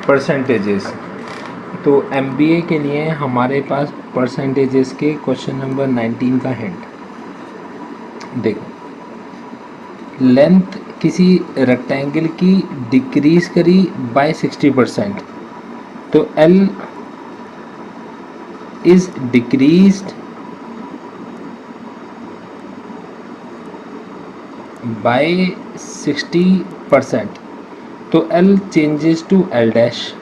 Percentages. तो MBA के लिए हमारे पास परसेंटेजेस के क्वेश्चन नंबर 19 का हिंट देखो। लेंथ किसी रेक्टेंगल की डिक्रीज करी बाय 60%, तो L इज डिक्रीज्ड बाय 60%, तो L changes to L dash.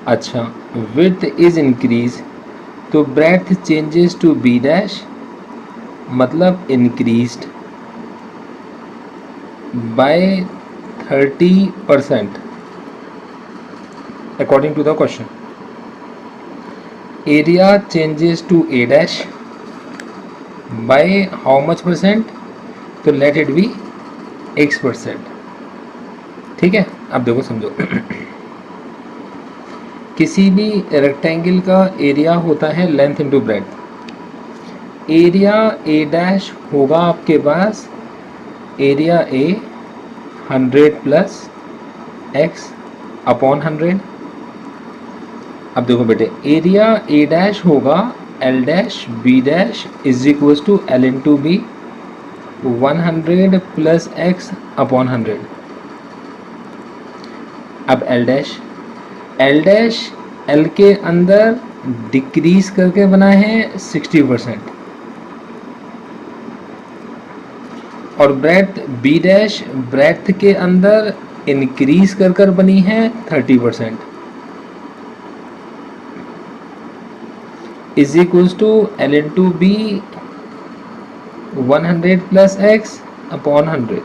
अच्छा, विड्थ इज इंक्रीज, तो breadth changes to B dash, मतलब increased by 30% according to the question. Area changes to A dash by how much percent, तो let it be X%। ठीक है, अब देखो समझो। किसी भी रेक्टेंगल का एरिया होता है length into breadth. Area A dash होगा आपके पास area A 100 plus X upon 100। अब देखो बेटे, एरिया A डैश होगा L dash B dash is equal to L into B 100 plus X upon 100। अब L डैश L के अंदर डिक्रीज करके बना है 60%, और ब्रेथ B डैश ब्रेथ के अंदर इंक्रीज कर बनी है 30%, is equal to L into B 100 plus X upon 100।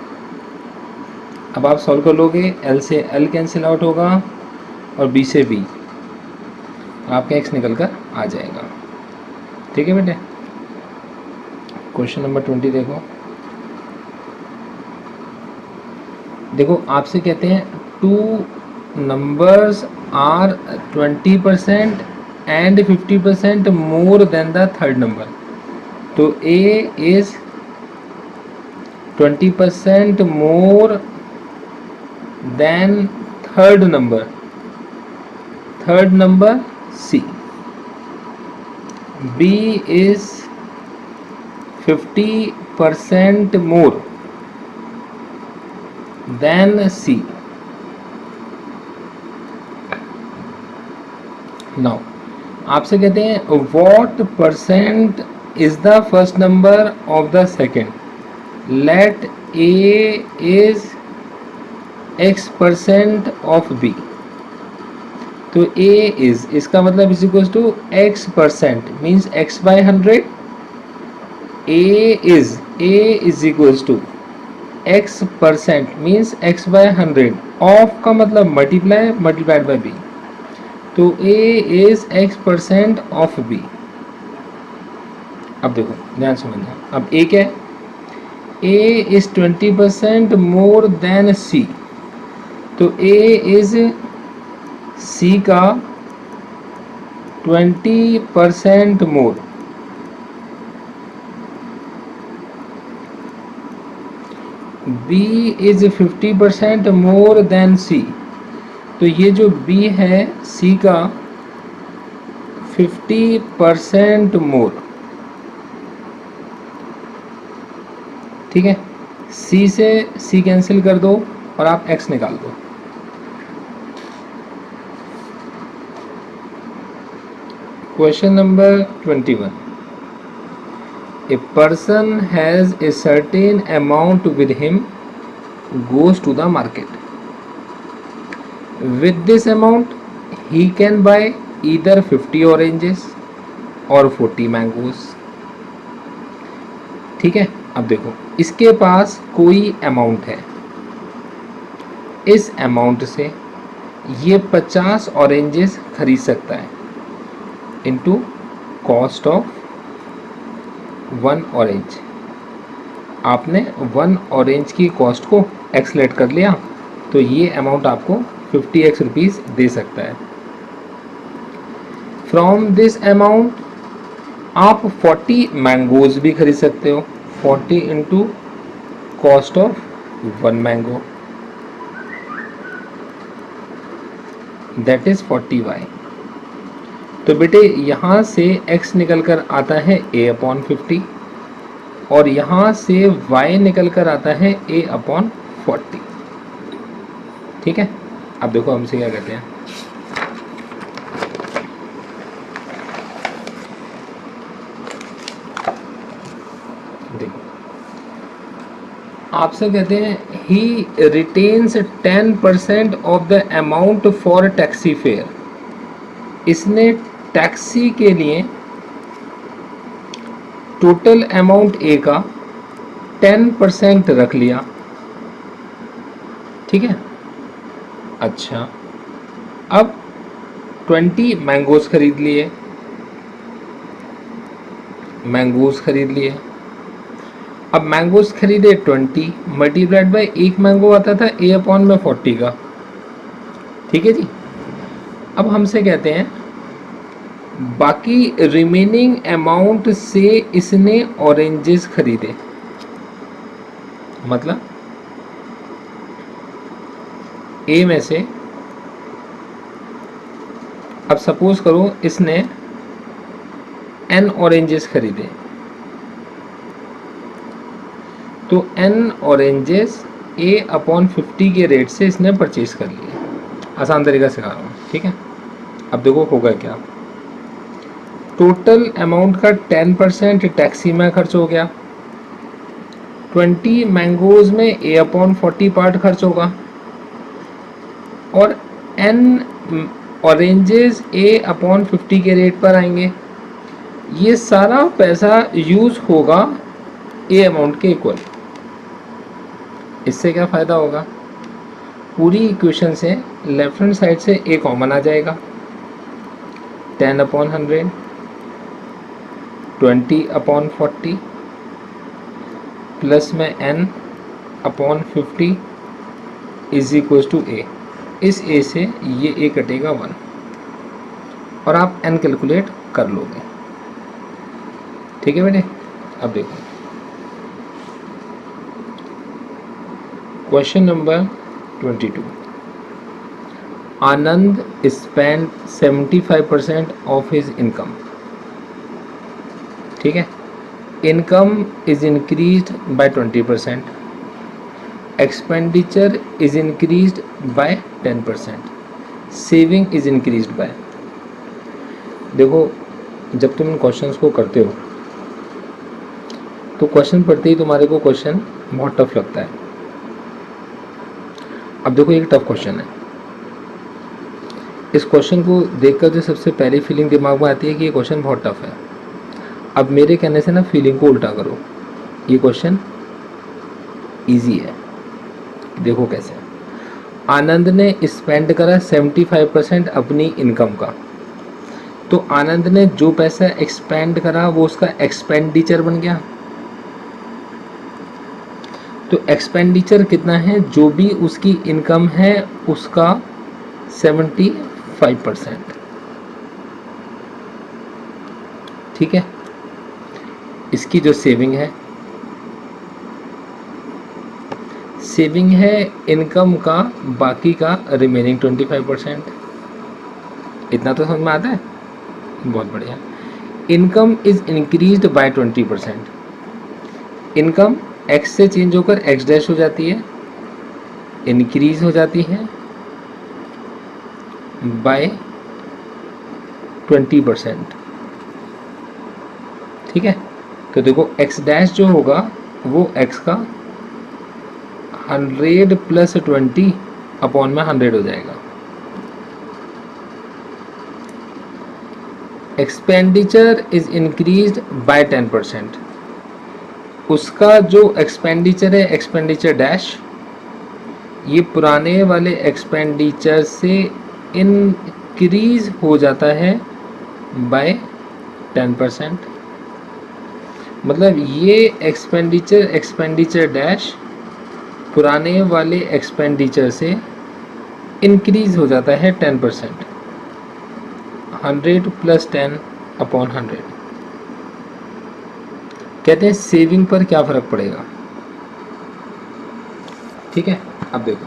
अब आप सॉल्व कर लोगे, L से L कैंसिल आउट होगा और B से B, आपका X निकल कर आ जाएगा। ठीक है बेटे, क्वेश्चन नंबर 20 देखो आपसे कहते हैं two numbers are 20% and 50% more than the third number. तो A is 20% more than third number C। B is 50% more than C। Now आपसे कहते हैं what percent is the first number of the second, let A is X% of B। तो A is, इसका मतलब is equal to X% means X by 100। A is equals to X% means X by 100, of का मतलब multiplied by B, तो A is X% of B। अब देखो ध्यान समझना, अब A क्या है, A is 20% more then C, तो A is C का 20% मोर। B is 50% more then C, तो ये जो B है C का 50% मोर। ठीक है, C से C कैंसिल कर दो और आप X निकाल दो। Question number 21, a person has a certain amount with him, goes to the market. With this amount he can buy either 50 oranges or 40 mangoes। ठीक है, अब देखो इसके पास कोई अमाउंट है, इस अमाउंट से ये 50 ऑरेंजेस खरीद सकता है इनटू कॉस्ट ऑफ 1 ऑरेंज। आपने 1 ऑरेंज की कॉस्ट को एक्सलेट कर लिया, तो ये अमाउंट आपको 50x रुपीज़ दे सकता है। फ्रॉम दिस अमाउंट आप 40 मैंगोज भी खरीद सकते हो, 40 into cost of 1 mango. That is 40y। तो बेटे यहाँ से x निकल कर आता है a/50 और यहाँ से y निकल कर आता है a/40। ठीक है, अब देखो हमसे क्या कहते हैं। देखो आपसे कहते हैं he retains 10% of the amount for taxi fare. इसने टैक्सी के लिए टोटल अमाउंट ए का 10% रख लिया। ठीक है, अच्छा अब 20 मैंगोज खरीद लिए, मैंगोज खरीद लिए। अब मैंगोज खरीदे 20 मल्टीप्लाइड बाई एक मैंगो आता था a/40 का। ठीक है जी, अब हमसे कहते हैं बाकी रिमेनिंग अमाउंट से इसने ऑरेंजेस खरीदे। मतलब ए में से, अब सपोज करो इसने n ऑरेंजेस खरीदे, तो n ऑरेंजेस a/50 के रेट से इसने परचेज कर लिए। आसान तरीका सिखा रहा हूँ, ठीक है। अब देखो होगा क्या, टोटल अमाउंट का 10% टैक्सी में खर्च हो गया, 20 मैंगोज में a/40 पार्ट खर्च होगा और n ऑरेंजेस a/50 के रेट पर आएंगे। ये सारा पैसा यूज होगा ए अमाउंट के इक्वल। इससे क्या फ़ायदा होगा, पूरी इक्वेशन से लेफ्ट हैंड साइड से ए कॉमन आ जाएगा, 10/100 20/40 प्लस में n/50 इज इक्वल टू ए। इस ए से ये ए कटेगा 1 और आप n कैलकुलेट कर लोगे। ठीक है बेटे, अब देखो question number 22। Anand spend 75% of his income. ठीक है, income is increased by 20%, expenditure is increased by 10%, saving is increased by. देखो जब तुम इन क्वेश्चंस को करते हो तो क्वेश्चन पढ़ते ही तुम्हारे को क्वेश्चन बहुत टफ लगता है। अब देखो एक टफ क्वेश्चन है, इस क्वेश्चन को देखकर जो सबसे पहली फीलिंग दिमाग में आती है कि ये क्वेश्चन बहुत टफ है। अब मेरे कहने से ना फीलिंग को उल्टा करो, ये क्वेश्चन इजी है। देखो कैसे, आनंद ने स्पेंड करा 75% अपनी इनकम का, तो आनंद ने जो पैसा एक्सपेंड करा वो उसका एक्सपेंडिचर बन गया। तो एक्सपेंडिचर कितना है, जो भी उसकी इनकम है उसका 75%। ठीक है, इसकी जो सेविंग है, सेविंग है इनकम का बाकी का रिमेनिंग 25%। इतना तो समझ में आता है, बहुत बढ़िया। Income is increased by 20%। Income x से चेंज होकर x डैश हो जाती है, इंक्रीज हो जाती है बाय 20%। ठीक है, तो देखो x डैश जो होगा वो x का 100 प्लस 20 अपॉन में 100 हो जाएगा। Expenditure is increased by 10%। उसका जो एक्सपेंडिचर है, एक्सपेंडिचर डैश, ये पुराने वाले एक्सपेंडिचर से इंक्रीज हो जाता है बाय 10%। मतलब ये एक्सपेंडिचर डैश पुराने वाले एक्सपेंडिचर से इंक्रीज हो जाता है 10%। 100 प्लस 10 अपॉन 100। कहते हैं सेविंग पर क्या फर्क पड़ेगा। ठीक है, अब देखो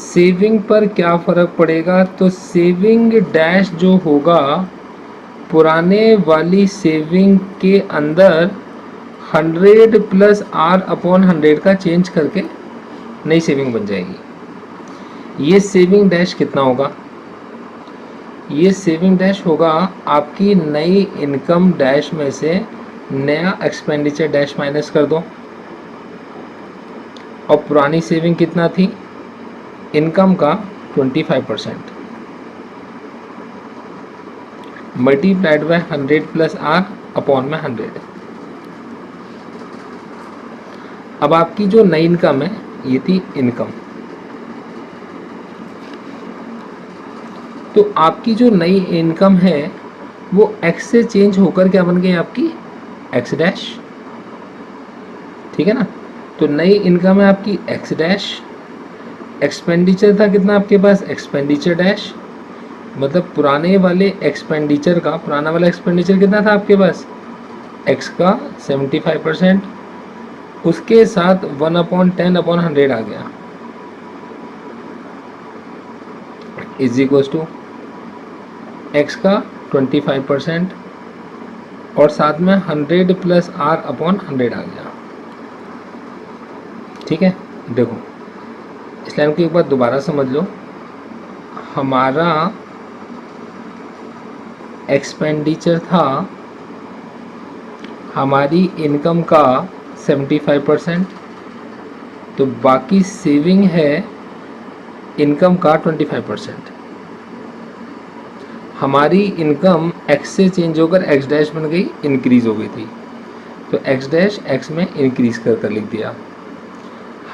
सेविंग पर क्या फ़र्क पड़ेगा, तो सेविंग डैश जो होगा पुराने वाली सेविंग के अंदर 100 प्लस आर अपॉन 100 का चेंज करके नई सेविंग बन जाएगी। ये सेविंग डैश कितना होगा, ये सेविंग डैश होगा आपकी नई इनकम डैश में से नया एक्सपेंडिचर डैश माइनस कर दो, और पुरानी सेविंग कितना थी इनकम का 25% multiplied by 100 plus R upon में 100। अब आपकी जो नई इनकम है ये थी इनकम, तो आपकी जो नई इनकम है वो एक्स से चेंज होकर क्या बन गई आपकी एक्स डैश, ठीक है ना। तो नई इनकम है आपकी एक्स डैश, एक्सपेंडिचर था कितना आपके पास एक्सपेंडिचर डैश, मतलब पुराने वाले एक्सपेंडिचर का पुराना वाला एक्सपेंडिचर कितना था आपके पास एक्स का 75%, उसके साथ 1/10/100 आ गया इज इक्वल टू एक्स का 25% और साथ में 100 प्लस आर अपॉन 100 आ गया, ठीक है। देखो इस लाइन को एक बार दोबारा समझ लो, हमारा एक्सपेंडिचर था हमारी इनकम का 75%, तो बाकी सेविंग है इनकम का 25%। हमारी इनकम एक्स से चेंज होकर एक्स डैश बन गई, इंक्रीज हो गई थी, तो एक्स डैश एक्स में इंक्रीज कर लिख दिया।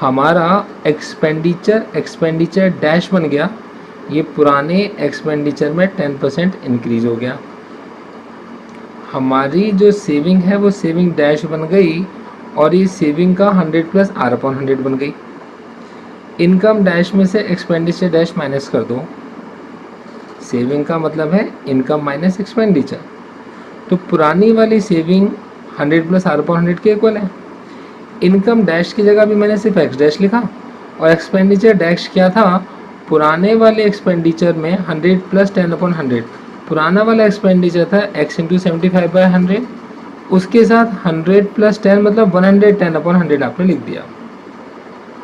हमारा एक्सपेंडिचर डैश बन गया, ये पुराने एक्सपेंडिचर में 10% इंक्रीज हो गया। हमारी जो सेविंग है वो सेविंग डैश बन गई और ये सेविंग का 100 प्लस आर अपॉन 100 बन गई। इनकम डैश में से एक्सपेंडिचर डैश माइनस कर दो, सेविंग का मतलब है इनकम माइनस एक्सपेंडिचर, तो पुरानी वाली सेविंग 100 प्लस आर अपॉन 100 के इक्वल है। इनकम डैश की जगह भी मैंने सिर्फ एक्स डैश लिखा, और एक्सपेंडिचर डैश क्या था पुराने वाले एक्सपेंडिचर में 100 प्लस 10/100, पुराना वाला एक्सपेंडिचर था x इंटू 75/100, उसके साथ 100 प्लस 10 मतलब 110/100 आपने लिख दिया।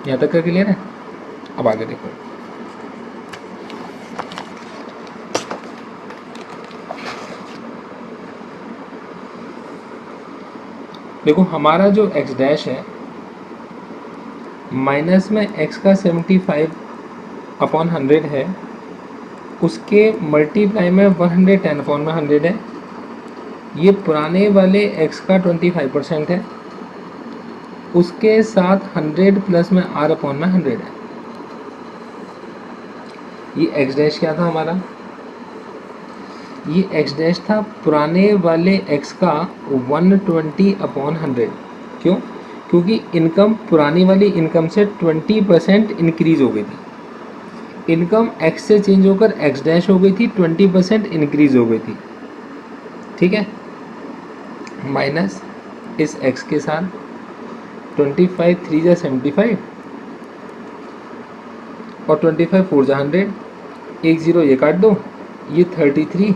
यहाँ तक का क्लियर है। अब आगे देखो, देखो हमारा जो x डैश है माइनस में x का 75/100 है, उसके मल्टीप्लाई में 110/100 है, ये पुराने वाले x का 25% है, उसके साथ 100 प्लस में r अपॉन में 100 है। ये x डैश क्या था हमारा, ये x डैश था पुराने वाले x का 120/100। क्यों, क्योंकि इनकम पुरानी वाली इनकम से 20% इंक्रीज हो गई थी, इनकम x से चेंज होकर x डैश हो गई थी, 20% इंक्रीज हो गई थी, ठीक है। माइनस इस x के साथ 25 3 जा 75 और 25 4 जा 100, एक ज़ीरो ये काट दो, ये 33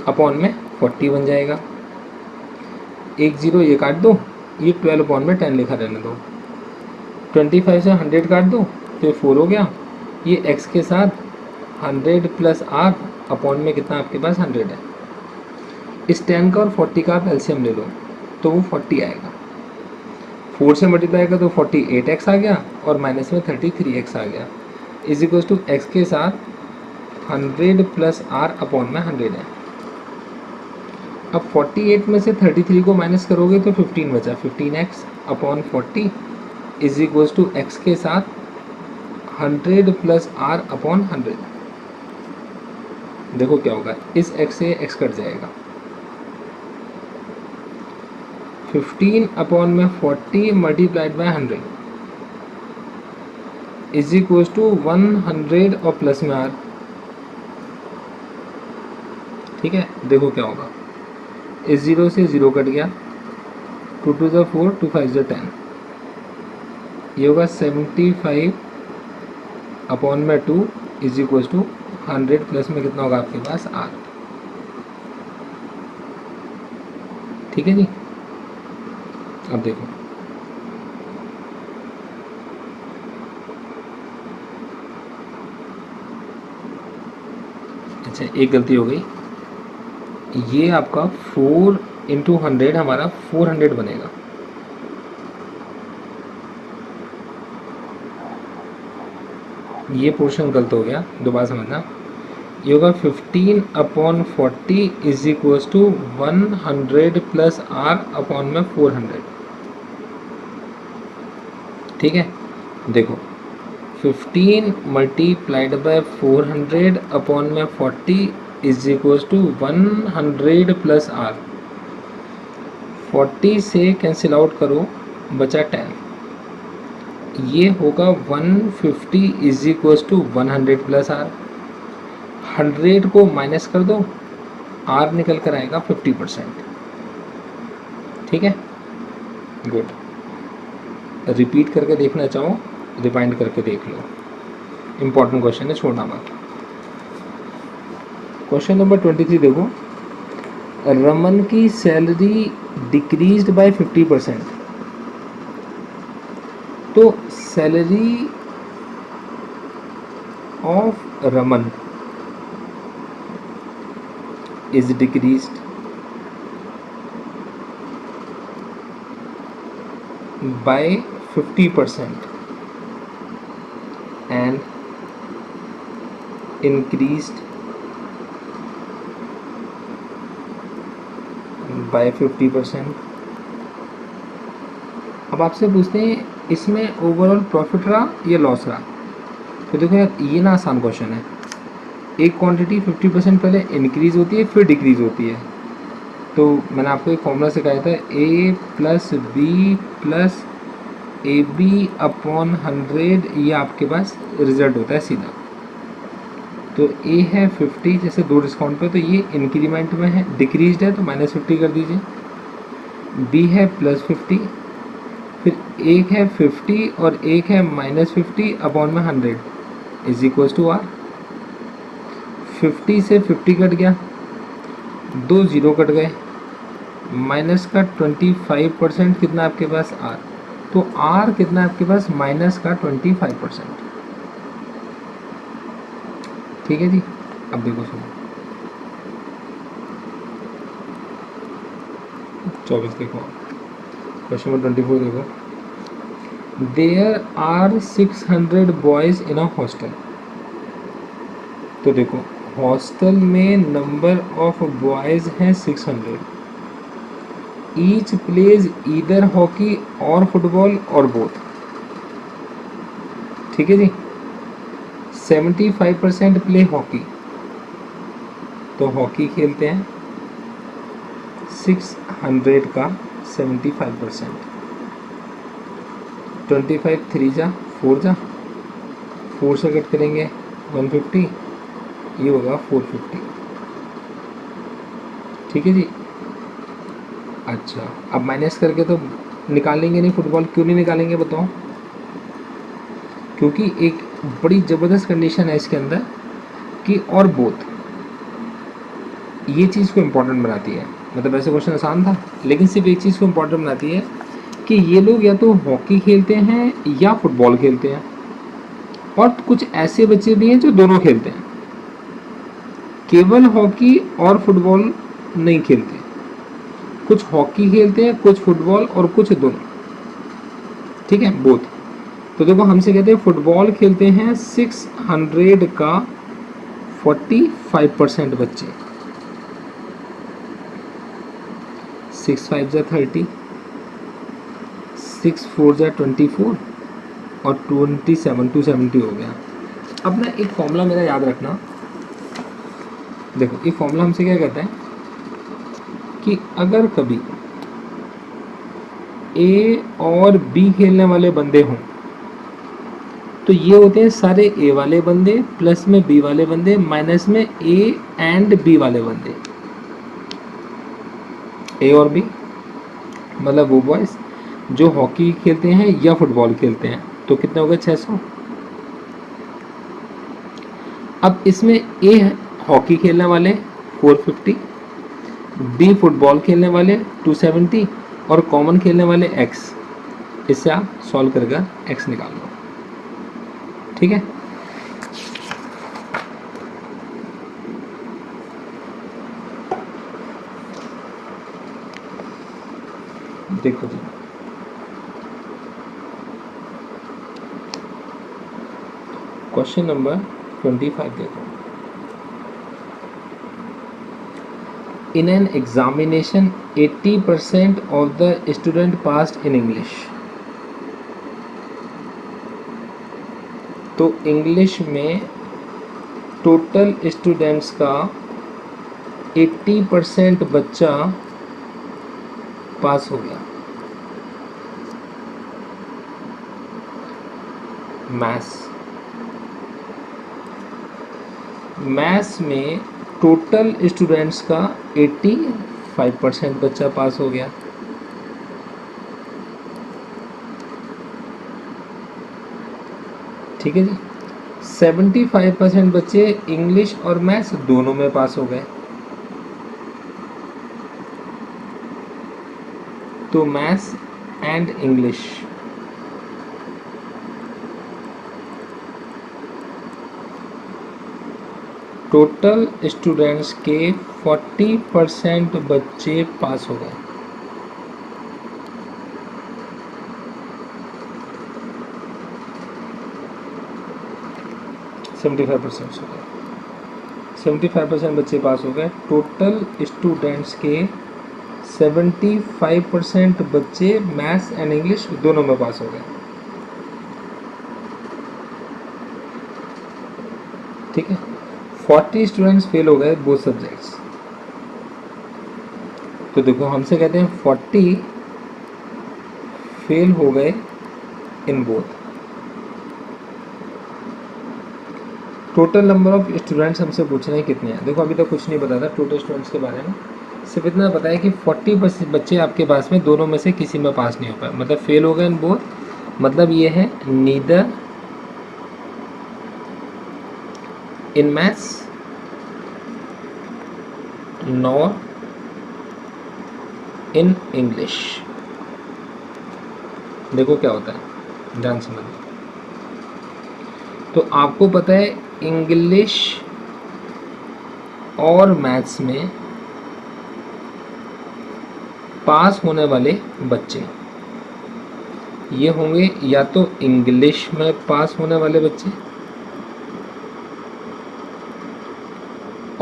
अपॉन में 40 बन जाएगा, एक ज़ीरो ये काट दो, ये 12 अपॉन में 10 लिखा रहने दो, 25 से 100 काट दो तो ये 4 हो गया, ये x के साथ 100 प्लस r अपॉन में कितना आपके पास 100 है। इस 10 का और 40 का आप एलसीएम ले लो तो वो 40 आएगा, 4 से मल्टीप्लाई का तो 48x आ गया और माइनस में 33x आ गया, इज इक्वल टू एक्स के साथ 100 प्लस r अपॉन में 100 है। अब 48 में से 33 को माइनस करोगे तो 15 बचा, 15x upon 40 is equal to X के साथ 100 प्लस r अपॉन 100। देखो क्या होगा, इस x से x कट जाएगा, 15 अपॉन में 40 multiplied by 100 is equal to 100 और प्लस में r, ठीक है। देखो क्या होगा, इस 0 से 0 कट गया, 2 to the 4 2 5 the 10, ये होगा 75 अपॉन में 2 इज इक्वल टू 100 प्लस में कितना होगा आपके पास R। ठीक है जी। अब देखो अच्छा, एक गलती हो गई, ये आपका 4 इंटू 100 हमारा 400 बनेगा। ये पोर्शन गलत हो गया, दोबारा समझना। ये होगा 15 upon 40 is equal to 100 plus R upon में 400। ठीक है, देखो 15 मल्टीप्लाइड बाय 400 अपॉन में 40 is equal to 100 plus R। 40 से कैंसिल आउट करो, बचा 10। ये होगा 150 is equal to 100 plus R। 100 को माइनस कर दो, R निकल कर आएगा 50%। ठीक है, गुड। रिपीट करके देखना चाहो, रिवाइंड करके देख लो, इंपॉर्टेंट क्वेश्चन है, छोड़ना मत। क्वेश्चन नंबर 23 देखो, रमन की सैलरी डिक्रीज्ड बाय 50%। तो salary of Raman is decreased bye 50% and increased by 50%। अब आपसे पूछते हैं इसमें ओवरऑल प्रॉफिट रहा या लॉस रहा। तो देखो यार, ये ना आसान क्वेश्चन है। एक क्वांटिटी 50% पहले इंक्रीज होती है फिर डिक्रीज होती है। तो मैंने आपको एक फॉर्मूला सिखाया था, A plus B plus A B upon 100, ये आपके पास रिजल्ट होता है सीधा। तो ए है 50, जैसे 2 डिस्काउंट पे, तो ये इंक्रीमेंट में है, डिक्रीज्ड है तो -50 कर दीजिए। बी है +50, फिर एक है 50 और एक है -50 अपॉन में 100 इज इक्वल टू R। 50 से 50 कट गया, 2 0 कट गए, माइनस का 25% कितना आपके पास R। तो R कितना आपके पास माइनस का 25%। ठीक है जी। अब देखो सुनो 24 देखो, क्वेश्चन नंबर 24 देखो, there are 600 boys in a hostel. तो देखो हॉस्टल में नंबर ऑफ बॉयज हैं 600। ईच प्लेज ईदर हॉकी और फुटबॉल और बोथ। ठीक है जी। 75% प्ले हॉकी, तो हॉकी खेलते हैं 600 का 75%। 25 3 जा 4 जा, 4 से कट करेंगे 150, ये होगा 450। ठीक है जी। अच्छा, अब माइनस करके तो निकालेंगे नहीं फुटबॉल, क्यों नहीं निकालेंगे बताओ? क्योंकि एक बड़ी ज़बरदस्त कंडीशन है इसके अंदर कि और बोथ, ये चीज़ को इम्पोर्टेंट बनाती है। मतलब वैसे क्वेश्चन आसान था, लेकिन सिर्फ एक चीज़ को इम्पोर्टेंट बनाती है कि ये लोग या तो हॉकी खेलते हैं या फुटबॉल खेलते हैं, और कुछ ऐसे बच्चे भी हैं जो दोनों खेलते हैं, केवल हॉकी और फुटबॉल नहीं खेलते, कुछ हॉकी खेलते हैं, कुछ फुटबॉल और कुछ दोनों। ठीक है, बोथ। तो देखो हमसे कहते हैं फुटबॉल खेलते हैं 600 का 45% बच्चे, 6 5 जा 30, 6 4 जा 24 और 27 270 हो गया। अब ना एक फॉर्मूला मेरा याद रखना, देखो ये फॉर्मूला हमसे क्या कहता है कि अगर कभी ए और बी खेलने वाले बंदे हों तो ये होते हैं सारे ए वाले बंदे प्लस में बी वाले बंदे माइनस में ए एंड बी वाले बंदे। ए और बी मतलब वो बॉयज जो हॉकी खेलते हैं या फुटबॉल खेलते हैं। तो कितने हो गए 600, अब इसमें ए हॉकी खेलने वाले 450, बी फुटबॉल खेलने वाले 270 और कॉमन खेलने वाले एक्स। इससे आप सॉल्व करके एक्स निकाल लो। ठीक है, देखो जी, क्वेश्चन नंबर 25 देखो। In an examination 80% of the student passed in English। तो इंग्लिश में टोटल स्टूडेंट्स का 80% बच्चा पास हो गया। मैथ्स में टोटल स्टूडेंट्स का 85% बच्चा पास हो गया। ठीक है जी, 75% बच्चे इंग्लिश और मैथ्स दोनों में पास हो गए। तो maths and English total students के 40% बच्चे पास हो गए। %75 हो गए, 75% बच्चे पास हो गए। टोटल स्टूडेंट्स के 75% बच्चे मैथ्स एंड इंग्लिश दोनों में पास हो गए। ठीक है, 40 स्टूडेंट्स फेल हो गए बोथ सब्जेक्ट्स। तो देखो हमसे कहते हैं 40 फेल हो गए in both. Total number of students हमसे पूछ रहे हैं कितने हैं। देखो अभी तक कुछ नहीं पता था टोटल स्टूडेंट्स के बारे में, सिर्फ इतना पता है कि 40 बच्चे आपके पास में दोनों में से किसी में पास नहीं हो पाए, मतलब फेल हो गए इन बोथ। मतलब ये है neither in maths nor in English. देखो क्या होता है, ध्यान समझिए। तो आपको पता है इंग्लिश और मैथ्स में पास होने वाले बच्चे ये होंगे या तो इंग्लिश में पास होने वाले बच्चे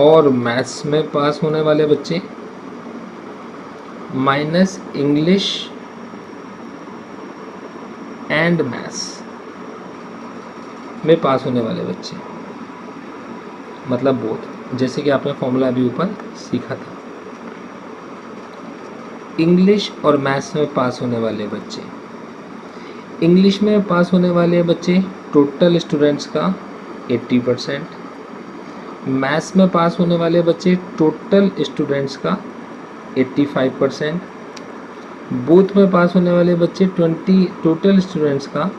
और मैथ्स में पास होने वाले बच्चे माइनस इंग्लिश एंड मैथ्स में पास होने वाले बच्चे, मतलब बोथ। जैसे कि आपने फॉर्मूला अभी ऊपर सीखा था, इंग्लिश और मैथ्स में पास होने वाले बच्चे, इंग्लिश में पास होने वाले बच्चे टोटल स्टूडेंट्स का 80%, मैथ्स में पास होने वाले बच्चे टोटल स्टूडेंट्स का 85%, बोथ में पास होने वाले बच्चे टोटल स्टूडेंट्स का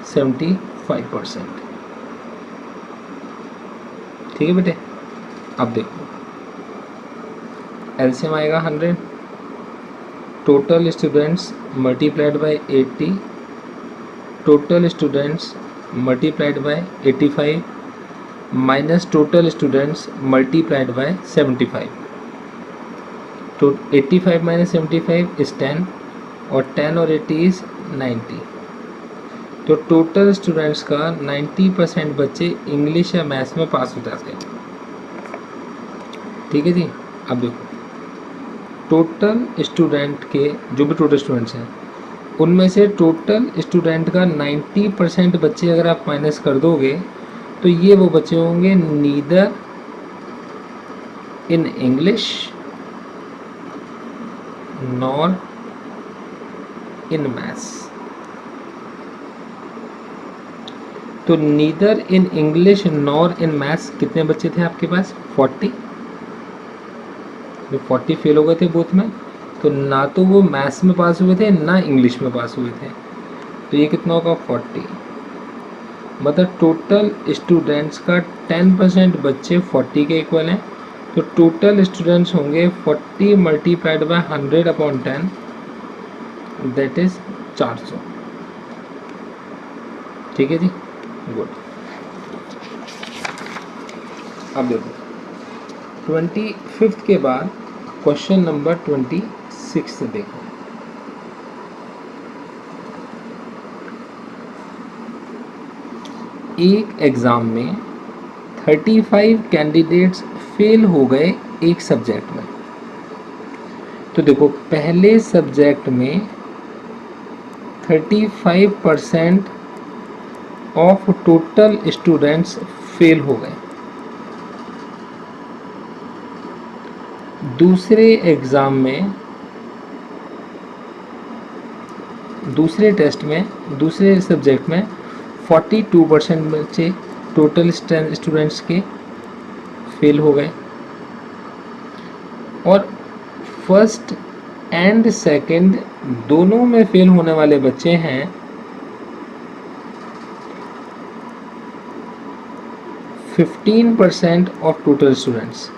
75%। ठीक है बेटे, अब देखो एलसीएम आएगा 100, total students multiplied by 80, total students multiplied by 85 minus total students multiplied by 75। तो 85 माइनस 75 इज 10 और 10 और 80 इज 90। तो टोटल स्टूडेंट्स का 90% बच्चे इंग्लिश या मैथ्स में पास हो जाते हैं। ठीक है जी, अब देखो टोटल स्टूडेंट के जो भी टोटल स्टूडेंट्स हैं उनमें से टोटल स्टूडेंट का 90% बच्चे अगर आप माइनस कर दोगे तो ये वो बच्चे होंगे neither in English nor in maths. तो neither in English nor in maths कितने बच्चे थे आपके पास? 40। जो 40 फेल हो गए थे बोथ में, तो ना तो वो मैथ्स में पास हुए थे ना इंग्लिश में पास हुए थे। तो ये कितना होगा 40 मतलब टोटल स्टूडेंट्स का 10% बच्चे 40 के इक्वल हैं, तो टोटल स्टूडेंट्स होंगे 40 multiplied by 100 upon 10, that is 400। ठीक है जी, गुड। अब देखो 25th के बाद क्वेश्चन नंबर 26 देखो। एक एग्जाम में 35 कैंडिडेट्स फेल हो गए एक सब्जेक्ट में। तो देखो पहले सब्जेक्ट में 35% ऑफ टोटल स्टूडेंट्स फेल हो गए, दूसरे एग्ज़ाम में, दूसरे टेस्ट में, दूसरे सब्जेक्ट में 42% बच्चे टोटल स्टूडेंट्स के फेल हो गए, और फर्स्ट एंड सेकंड दोनों में फेल होने वाले बच्चे हैं 15% ऑफ टोटल स्टूडेंट्स,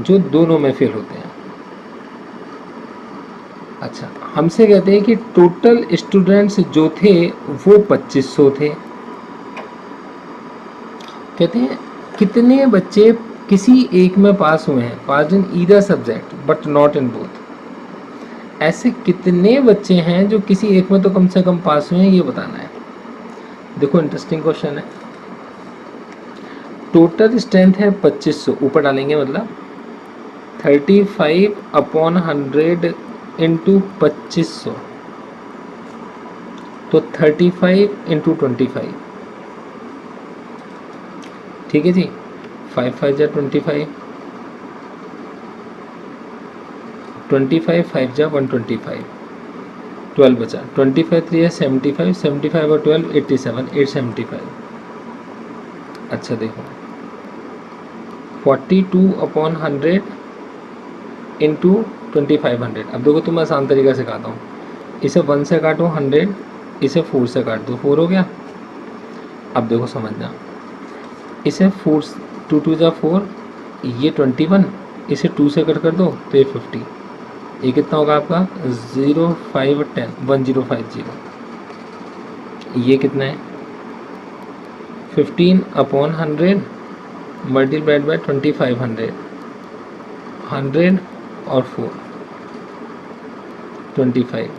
जो दोनों में फेल होते हैं। अच्छा, हमसे कहते हैं कि टोटल स्टूडेंट्स जो थे वो 2500 थे। कहते हैं कितने बच्चे किसी एक में पास हुए हैं, pass in either subject but not in both. ऐसे कितने बच्चे हैं जो किसी एक में तो कम से कम पास हुए हैं, ये बताना है। देखो इंटरेस्टिंग क्वेश्चन है। टोटल स्ट्रेंथ है 2500, ऊपर डालेंगे मतलब 35 अपॉन 100 इंटू 2500, तो 35 इंटू 25। ठीक है जी, 5 5 जा 25, 25 5 जा 125, 12 बचा, 25 3 75, 75 और 12 87, 875। अच्छा देखो 42 अपॉन 100 इंटू 2500। अब देखो तुम आसान तरीका से सिखाता हूँ, इसे 1 से काटो 100, इसे 4 से काट दो, 4 हो गया। अब देखो समझना, इसे 4 2 2 जा 4, ये 21, इसे 2 से कट कर दो तो ये 50, ये कितना होगा आपका 0 5 10 1050। ये कितना है 15 अपॉन 100 मल्टीप्लाइड बाय 2500, 100 और 4 25,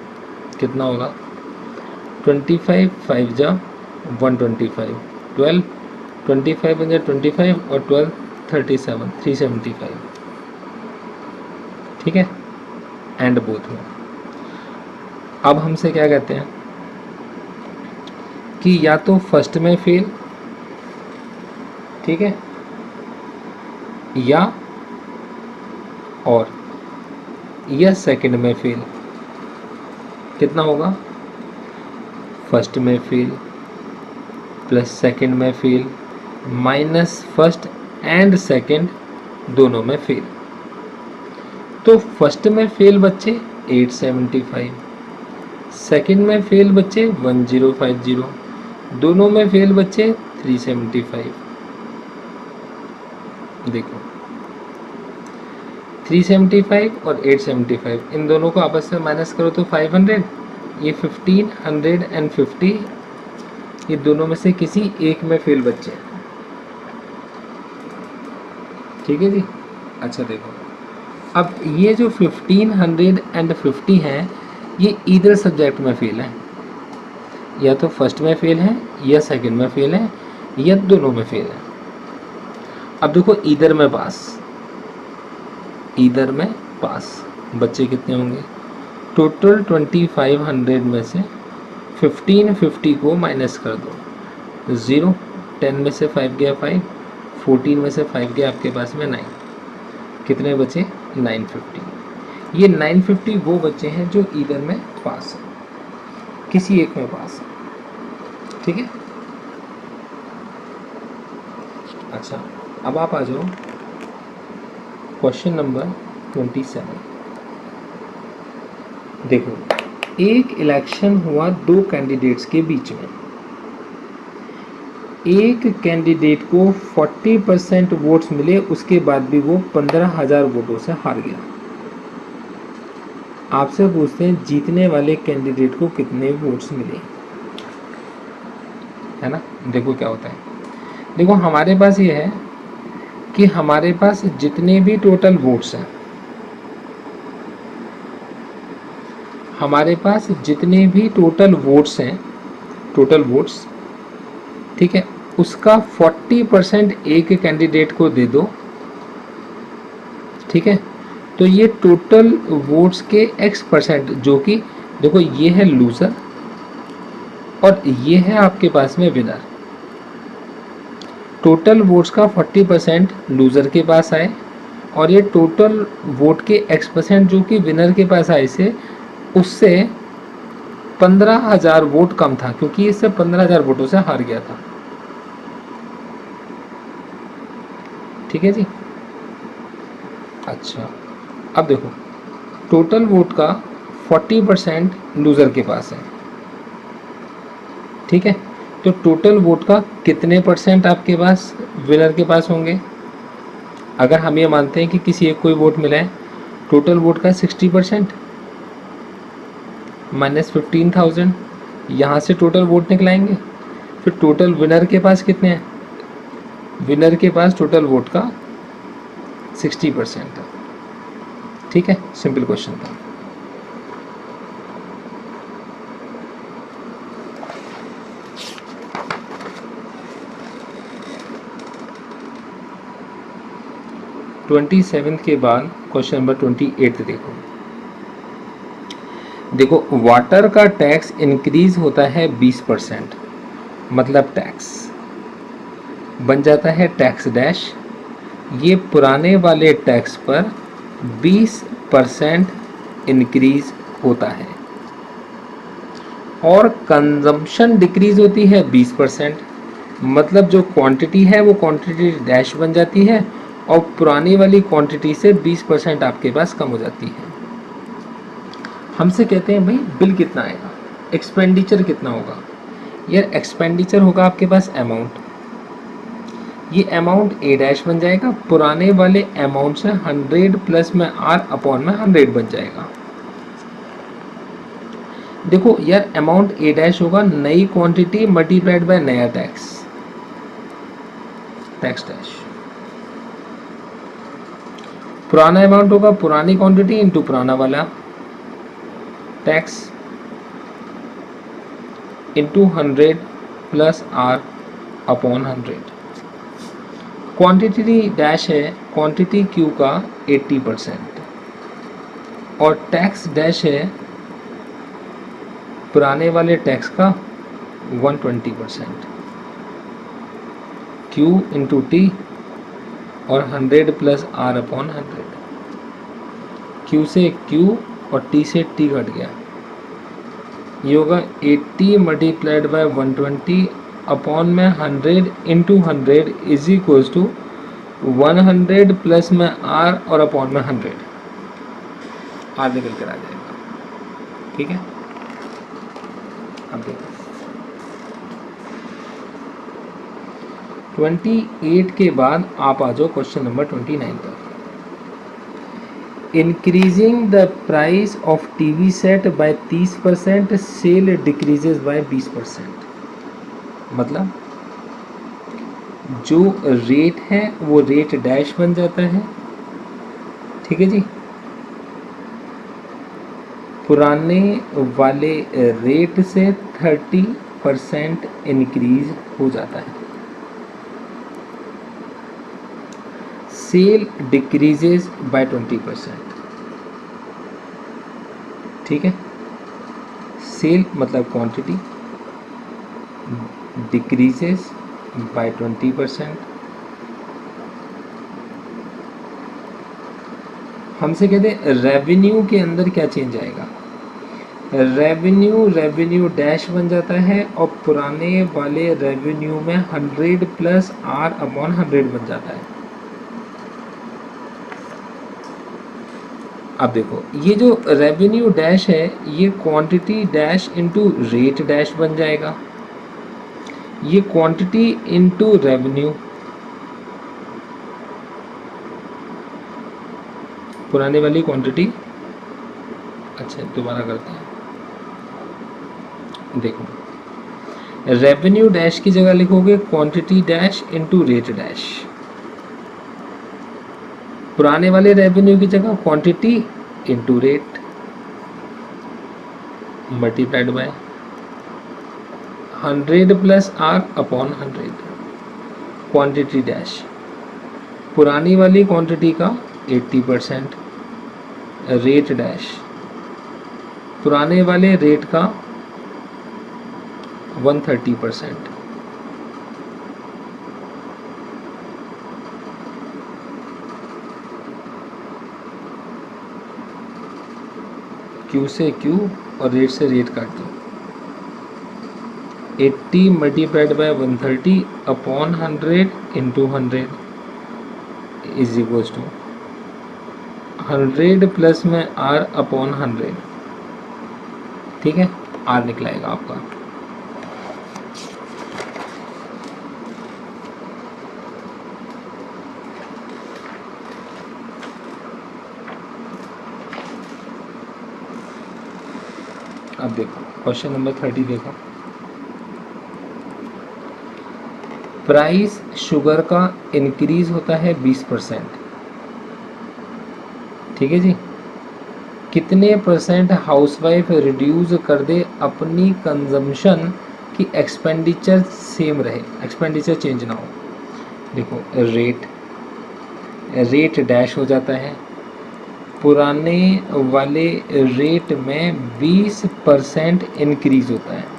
कितना होगा 25 5 जा 125, 12 25 बन जाए 25 और 12 37 375। ठीक है, एंड बोथ में। अब हमसे क्या कहते हैं कि या तो फर्स्ट में फेल, ठीक है, या और या सेकंड में फेल। कितना होगा फर्स्ट में फेल प्लस सेकंड में fail minus first and second दोनों में फेल। तो फर्स्ट में फेल बच्चे 875, सेकंड में फेल बच्चे 1050, दोनों में फेल बच्चे 375। देखो 375 और 875 इन दोनों को आपस में माइनस करो तो 500, ये 1550, ये दोनों में से किसी एक में फेल बच्चे हैं। ठीक है जी। अच्छा देखो अब ये जो 1550 हैं ये ईदर सब्जेक्ट में फेल है, या तो फर्स्ट में फेल है या सेकंड में फेल है या दोनों में फेल है। अब देखो ईदर में पास, ईदर में पास बच्चे कितने होंगे, टोटल 2500 में से 1550 को माइनस कर दो, 0 10 में से 5 गया 5, 14 में से 5 गया आपके पास में 9, कितने बचे 950। ये 950 वो बच्चे हैं जो ईदर में पास है, किसी एक में पास है। ठीक है। अच्छा अब आप आ जाओ क्वेश्चन नंबर 27। देखो एक इलेक्शन हुआ दो कैंडिडेट्स के बीच में, एक कैंडिडेट को 40% वोट्स मिले, उसके बाद भी वो 15,000 वोटों से हार गया। आपसे पूछते हैं जीतने वाले कैंडिडेट को कितने वोट्स मिले, है ना। देखो क्या होता है, देखो हमारे पास ये है कि हमारे पास जितने भी टोटल वोट्स हैं, हमारे पास जितने भी टोटल वोट्स हैं, टोटल वोट्स, ठीक है, उसका 40% एक कैंडिडेट को दे दो, ठीक है। तो ये टोटल वोट्स के x%, जो कि देखो ये है लूजर और ये है आपके पास में विनर। टोटल वोट्स का 40% लूजर के पास आए और ये टोटल वोट के x% जो कि विनर के पास आए से उससे 15,000 वोट कम था, क्योंकि इससे 15,000 वोटों से हार गया था। ठीक है जी। अच्छा, अब देखो टोटल वोट का 40% लूजर के पास है, ठीक है। तो टोटल वोट का कितने % आपके पास विनर के पास होंगे। अगर हम ये मानते हैं कि किसी एक को ही वोट मिला है, टोटल वोट का 60% माइनस 15,000, यहाँ से टोटल वोट निकलाएंगे। फिर टोटल विनर के पास कितने हैं, विनर के पास टोटल वोट का 60% है। ठीक है, सिंपल क्वेश्चन था। ट्वेंटी सेवेंथ के बाद क्वेश्चन नंबर 28 देखो। देखो वाटर का टैक्स इंक्रीज होता है 20%, मतलब टैक्स बन जाता है टैक्स डैश। ये पुराने वाले टैक्स पर 20% इंक्रीज होता है और कंजम्पशन डिक्रीज होती है 20%, मतलब जो क्वांटिटी है वो क्वांटिटी डैश बन जाती है और पुरानी वाली क्वांटिटी से 20% आपके पास कम हो जाती है। हमसे कहते हैं भाई बिल कितना आएगा, एक्सपेंडिचर कितना होगा। यार एक्सपेंडिचर होगा आपके पास अमाउंट, ये अमाउंट ए डैश बन जाएगा, पुराने वाले अमाउंट से 100 प्लस में आर अपॉन में 100 बन जाएगा। देखो यार अमाउंट ए डैश होगा नई क्वांटिटी मल्टीप्लाइड बाय नया टैक्स, टैक्स डैश। पुराना अमाउंट होगा पुरानी क्वांटिटी इनटू पुराना वाला tax into 100 plus R upon 100। Quantity dash है क्वांटिटी क्यू का 80% और टैक्स डैश है पुराने वाले टैक्स का 120%। क्यू इंटू टी और 100 प्लस आर अपॉन 100। क्यू से क्यू और टी से टी घट गया, ये होगा 80 मल्टीप्लाइड बाय 120 अपॉन में 100 into 100 is equals to 100 plus में आर और अपॉन में 100, आर निकल कर आ जाएगा। ठीक है, अब देखो 28 के बाद आप आ जाओ क्वेश्चन नंबर 29 पर। Increasing the price of TV set by 30%, sale decreases by 20%। मतलब जो रेट है वो रेट डैश बन जाता है, ठीक है जी। पुराने वाले रेट से 30% इंक्रीज हो जाता है। सेल डिक्रीजेज बाय 20%, ठीक है। सेल मतलब क्वांटिटी डिक्रीजेज बाय 20%। हमसे कहते हैं रेवेन्यू के अंदर क्या चेंज आएगा, रेवेन्यू डैश बन जाता है और पुराने वाले रेवेन्यू में 100 प्लस आर अपॉन 100 बन जाता है। अब देखो ये जो रेवेन्यू डैश है ये quantity dash into rate dash बन जाएगा। ये क्वांटिटी इनटू रेवेन्यू, पुराने वाली क्वांटिटी। अच्छा दोबारा करते हैं, देखो रेवेन्यू डैश की जगह लिखोगे quantity dash into rate dash, पुराने वाले रेवेन्यू की जगह quantity into rate multiplied by 100 plus R upon 100, quantity dash पुरानी वाली क्वांटिटी का 80%, रेट डैश पुराने वाले रेट का 130%। क्यू से क्यू और रेट से रेट काट दो, 80 multiplied by 130 upon 100 into 100 is equals to 100 plus में आर अपॉन 100, ठीक है, आर निकलाएगा आपका। अब देखो क्वेश्चन नंबर 30 देखो, प्राइस शुगर का इंक्रीज होता है 20%, ठीक है जी, कितने परसेंट हाउसवाइफ रिड्यूस कर दे अपनी कंजम्पशन की एक्सपेंडिचर सेम रहे, एक्सपेंडिचर चेंज ना हो। देखो रेट डैश हो जाता है, पुराने वाले रेट में 20% इंक्रीज होता है,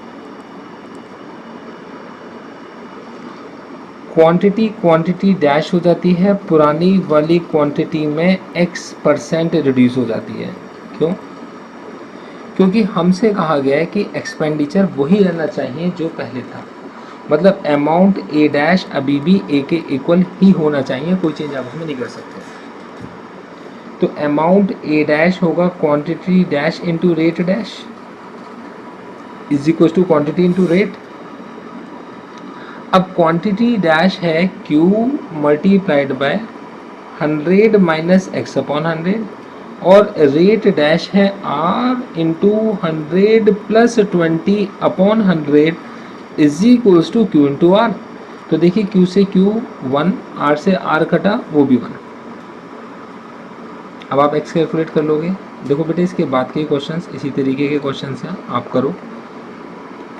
क्वांटिटी डैश हो जाती है, पुरानी वाली क्वांटिटी में x% रिड्यूस हो जाती है। क्यों? क्योंकि हमसे कहा गया है कि एक्सपेंडिचर वही रहना चाहिए जो पहले था, मतलब अमाउंट ए डैश अभी भी ए के इक्वल ही होना चाहिए, कोई चेंज आप उसमें नहीं कर सकते। तो अमाउंट ए डैश होगा quantity dash into rate dash is equal to quantity into rate. अब क्वांटिटी डैश है Q multiplied by 100 minus X upon 100 और रेट डैश है R into 100 plus 20 upon 100 is equals to Q into R. तो देखिए Q से Q 1, R से R कटा वो भी 1। अब आप x कैलकुलेट कर लोगे। देखो बेटे इसके बाद के क्वेश्चंस इसी तरीके के क्वेश्चंस हैं, आप करो।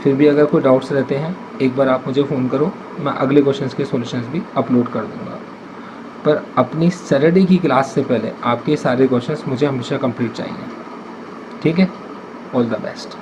फिर भी अगर कोई डाउट्स रहते हैं एक बार आप मुझे फ़ोन करो, मैं अगले क्वेश्चंस के सॉल्यूशंस भी अपलोड कर दूंगा। पर अपनी सैटरडे की क्लास से पहले आपके सारे क्वेश्चंस मुझे हमेशा कंप्लीट चाहिए, ठीक है। All the best.